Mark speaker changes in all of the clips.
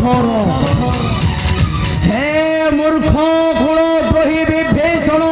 Speaker 1: থর সে মূর্খ গুণ দ্রোহী বিভীষণ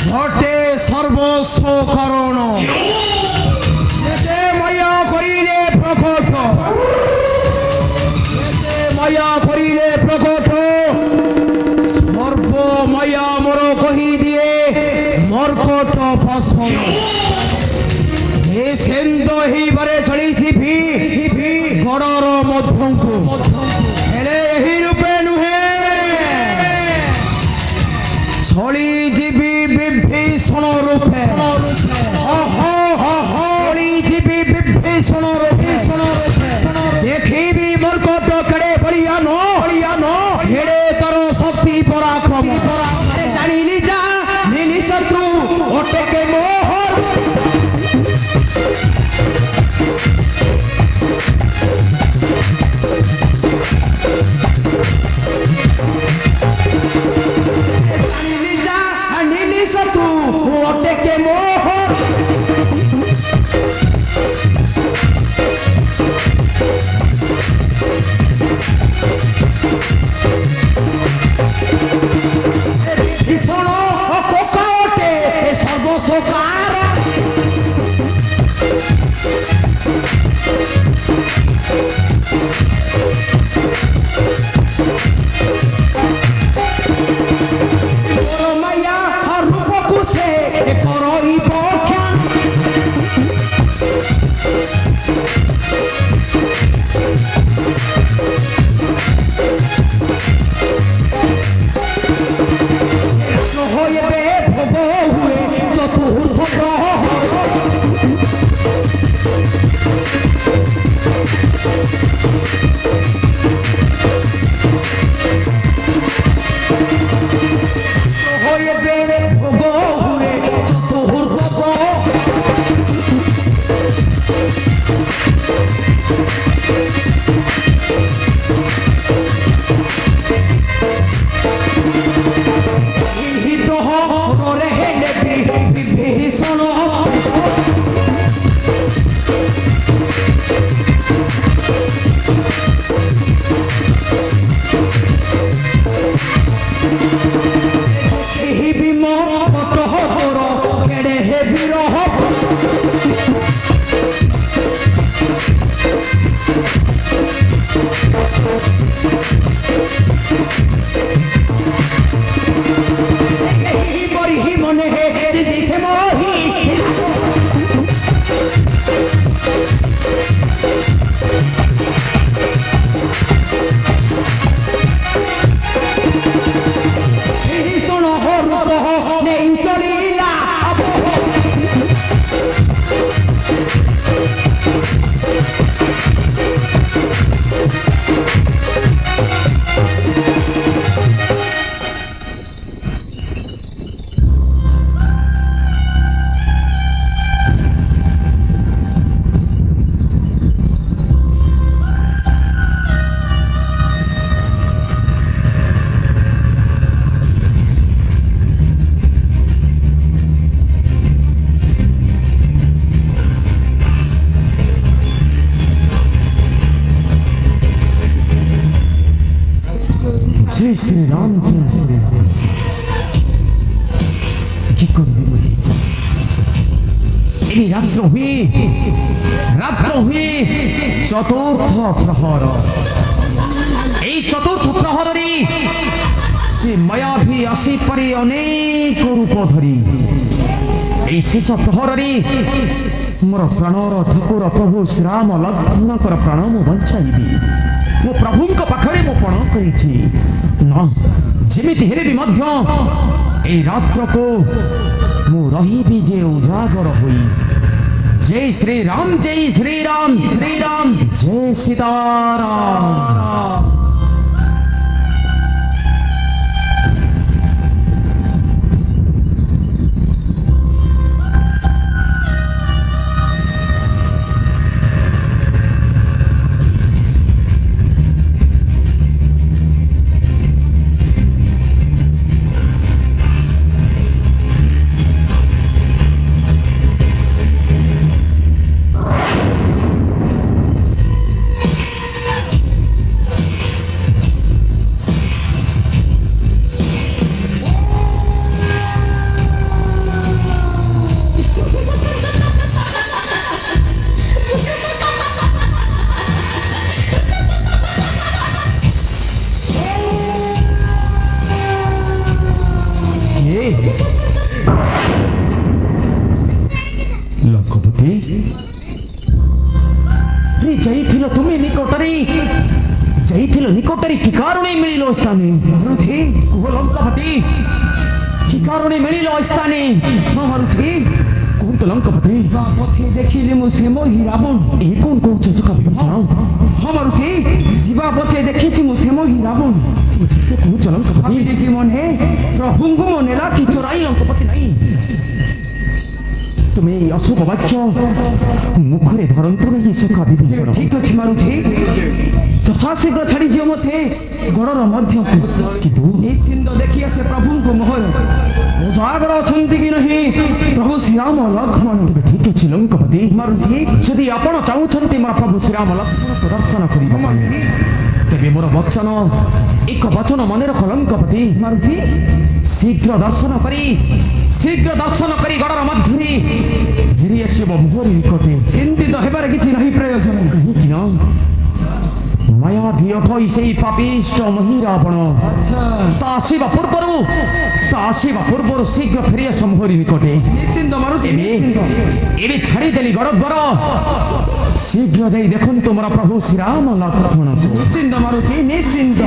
Speaker 1: ঘটে সর্বস্ব কারণ মায়া করিলে প্রকট মায়া করিলে প্রকট সর্বমায়া মর কহি দিয়ে মর্কট পাশন ଏ ସେନ୍ଦ ହେଇବାରେ ଚଳିଛି ଗଡ଼ର ମଧ୍ୟଙ୍କୁ ହେଲେ ଏହି ରୂପେ ନୁହେଁ ଛଳି ଯିବି ବିଭୀଷଣ ରୂପେ ଛଳି ଯିବି ବିଭୀଷଣ ରୂପେ ଦେଖିବି ମର୍କଟ କେଡ଼େ ବଳିଆନ ହେଡ଼େ ତର ଶକ୍ତି ପରାକ୍ରମ ଜାଣିଲି ଯା ନିଲି ଶତ୍ରୁ ଅଟକେ ମୋହର নীলি শত্রু অটেকে মোহর ভীষণ পোকা অটে সর্বসকার মায়া রূপকু সে করই পক্ষা হইবে ভোগ হুয়ে চতুর্থ প্রহর হইবে ভোগ হুয়ে চতুর্থ প্রহর প্রহরে হেলে বিভীষণ মনে জিনিস মহি ভীষণ রূপ নেই চলিলা जय श्री राम কি করবি বলি এই রাত্র হয়ে চতুর্থ প্রহর এই চতুর্থ প্রহরে সে মায়াভী আসি পারে অনেক রূপ ধরি এই শেষ প্রহরে মোর প্রাণর ঠাকুর প্রভু শ্রীরাম লক্ষ্ମণଙ୍କର ପ୍ରାଣ ମୁଁ ବଞ୍ଚାଇବି ମୋ ପ୍ରଭୁଙ୍କ ପାଖରେ ମୁଁ ପଣ କରିଛି ନା ଯେମିତି ହେଲେ ବି ମଧ୍ୟ এই রাত্রକୁ ମୁଁ ରହିବି ଯେ ଉଜାଗର ହୋଇ जय श्री राम जय श्री राम जय सीताराम ଲଙ୍କପତି ଯାଇଥିଲ ତୁମେ ନିକଟରେ କି କାରଣେ ମିଳିଲ ସ୍ଥାନେ?
Speaker 2: ମାରୁତି
Speaker 1: କୁହ ଲଙ୍କପତି, କି କାରଣେ ମିଳିଲ ସ୍ଥାନେ?
Speaker 2: ହଁ ମାରୁତି
Speaker 1: କୁହନ୍ତୁ ଲଙ୍କପତି।
Speaker 2: ବା ପଥେ ଦେଖିଲି ମୁଁ ସେ ମହି ରାବଣ।
Speaker 1: ଏ କଣ କହୁଛ ସଖା ବିଭୀଷଣ?
Speaker 2: ହଁ ମାରୁତି ଯିବା ପଥେ ଦେଖିଛି ମୁଁ ସେ ମହି ରାବଣ।
Speaker 1: ତୁମେ ସତ୍ୟ କହୁଛ ଲଙ୍କପତି?
Speaker 2: ଭାବିଲି କି ମନେ ପ୍ରଭୁଙ୍କୁ ମନେ ଲାଖି ଚୋରାଇ
Speaker 1: ଲଙ୍କପତି ନାହିଁ, ତୁମେ এই অশুভ বাক্য মুখরে ধরন্তু নাহি সখা বিভীষণ।
Speaker 2: ঠিক ଅଛି ମାରୁତି ଯଥାଶୀଘ୍ର ଛାଡ଼ିଯିବ ମତେ ଗଡ଼ର ମଧ୍ୟକୁ।
Speaker 1: କିନ୍ତୁ
Speaker 2: ନିଶ୍ଚିନ୍ତ ଦେଖି ଆସେ ପ୍ରଭୁଙ୍କୁ ମୋହର ଉଜାଗର ଅଛନ୍ତି କି ନାହିଁ ପ୍ରଭୁ ଶ୍ରୀରାମ ଲକ୍ଷ୍ମଣ।
Speaker 1: ତେବେ ଠିକ ଅଛି ଲଙ୍କପତି।
Speaker 2: ମାରୁତି
Speaker 1: ଯଦି ଆପଣ ଚାହୁଁଛନ୍ତି ମୋର ପ୍ରଭୁ ଶ୍ରୀରାମ ଲକ୍ଷ୍ମଣଙ୍କୁ ଦର୍ଶନ କରିବା ପାଇଁ, ତେବେ ମୋର ବଚନ ଏକ ବଚନ ମନେ ରଖ ଲଙ୍କପତି।
Speaker 2: ମାରୁତି
Speaker 1: ଶୀଘ୍ର ଦର୍ଶନ କରି ଗଡ଼ର ମଧ୍ୟରେ ଫେରି ଆସିବ ମୋହରି ନିକଟେ।
Speaker 2: ଚିନ୍ତିତ ହେବାର କିଛି ନାହିଁ ପ୍ରୟୋଜନ।
Speaker 1: କାହିଁକି ନା ମାୟାବୀ ଅଭୟ ସେଇ ପାପିଷ୍ଟ ମହି ରାବଣ
Speaker 2: ଆଚ୍ଛା
Speaker 1: ତା ଆସିବା ପୂର୍ବରୁ ଶୀଘ୍ର ଫେରି ଆସ ମୋହରି ନିକଟେ।
Speaker 2: ନିଶ୍ଚିନ୍ତ ମାରୁତି ନିଶ୍ଚିନ୍ତ।
Speaker 1: ଏବେ ଛାଡ଼ିଦେଲି ଗଡ଼ ଦ୍ୱାର, ଶୀଘ୍ର ଯାଇ ଦେଖନ୍ତୁ ମୋର ପ୍ରଭୁ ଶ୍ରୀରାମ ଲକ୍ଷ୍ମଣଙ୍କୁ।
Speaker 2: ନିଶ୍ଚିନ୍ତ ମାରୁତି ନିଶ୍ଚିନ୍ତ।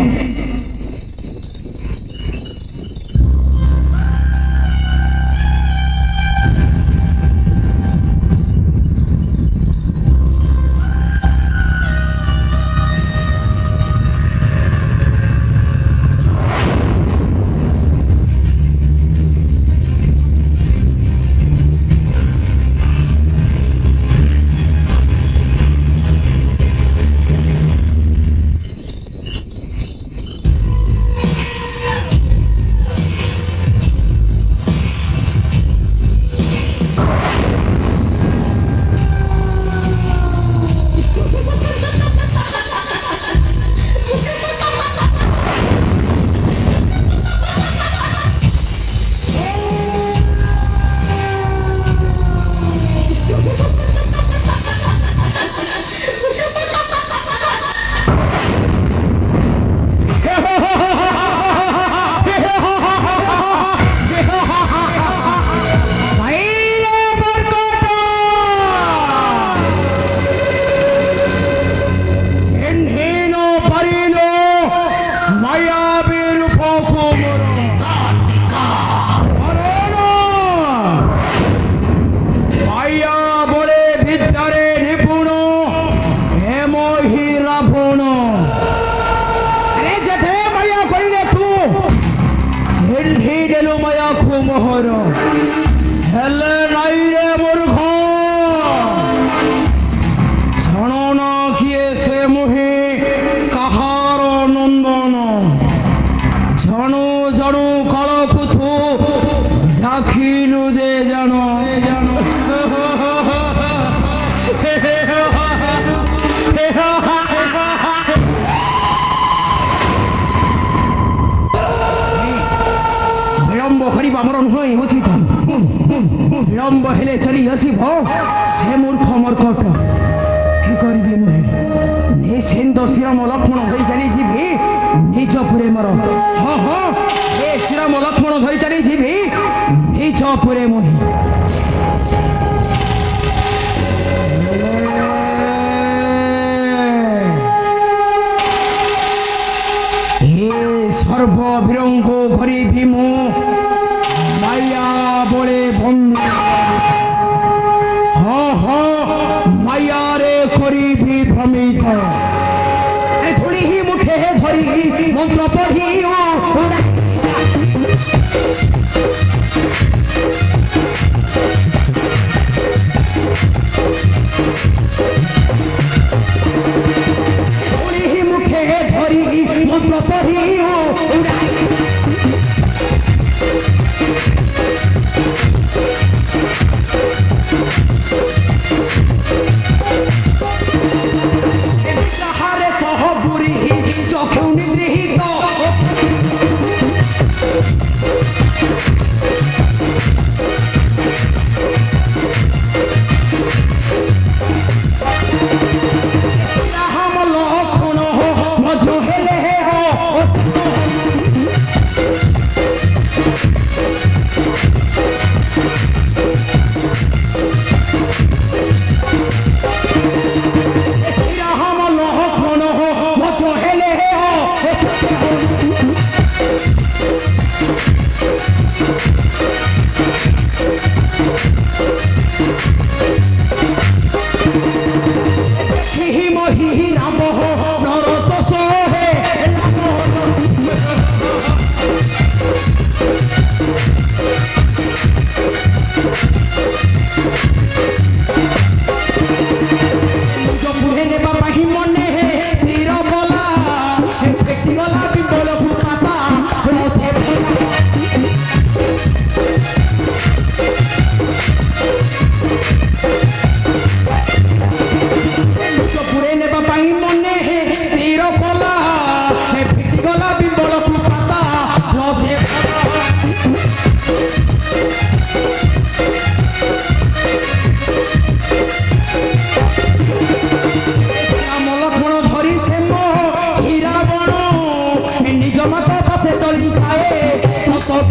Speaker 2: মোহর হেলে নাই রে মূর্খ জানো না কিয়ে সে মোহে কাহার নন্দন জানো জানো কালপুথু রাখিলু যে জানো জানো বিলম্ব করিবা আমার নয় উচিত বিলম্ব হেলে চলি আসিব সে মূর্খ মর্কট কি করিবি মুহে নিশ্চিন্ত শ্রীরাম লক্ষ্মণ ধরি চালি যাবি নিজ পুরে মর হ্যাঁ হ্যাঁ এ শ্রীরাম লক্ষ্মণ ধরি চালি যাবি নিজ পুরে মুহে সর্ববীরঙ্গ ঘরে ভীম মায়া বলে বন্ধু হ হ মায়ারে করিবি ভ্রমিত ধরি মুখে ধরি মন্ত্র পড়ি মুখে ধরি মন্ত্র পড়ি সহপুরী চক্ষু নিগৃহীত তত